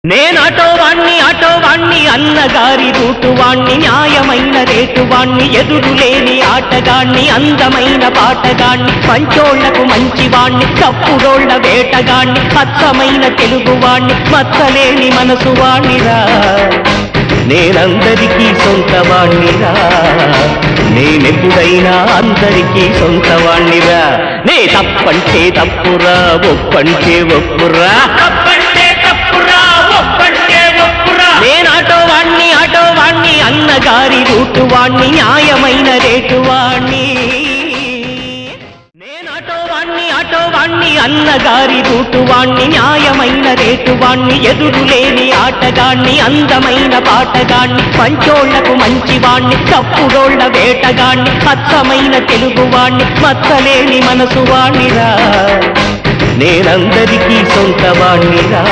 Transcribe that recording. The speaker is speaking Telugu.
నేనాటో వాణ్ణి అన్నగారి రూటు వాణ్ణి న్యాయమైన రేటు వాణ్ణి ఎదురులేని ఆటగాణ్ణి అందమైన పాటగాణ్ణి పంచోళ్లకు మంచివాణ్ణి తప్పుడోళ్ల వేటగాణ్ణి అచ్చమైన తెలుగువాణ్ణి మచ్చలేని మనసు వాణ్ణిరా నేనందరికీ సొంతవాణ్ణిరా నేనెప్పుడైనా అందరికీ సొంతవాణ్ణిరా నే తప్పంటే తప్పురా ఒప్పంటే ఒప్పురా నేనాటో వాణ్ణి అన్నగారి రూటు వాణ్ణి న్యాయమైన రేటు వాణ్ణి నేనాటో వాణ్ణి అన్నగారి రూటు వాణ్ణి న్యాయమైన రేటు వాణ్ణి ఎదురులేని ఆటగాణ్ణి అందమైన పాటగాణ్ణి పంచోళ్లకు మంచివాణ్ణి తప్పుడోళ్ల వేటగాణ్ణి అచ్చమైన తెలుగువాణ్ణి మచ్చలేని మనసు వాణ్ణిరా నేనందరికీ సొంతవాణ్ణిరా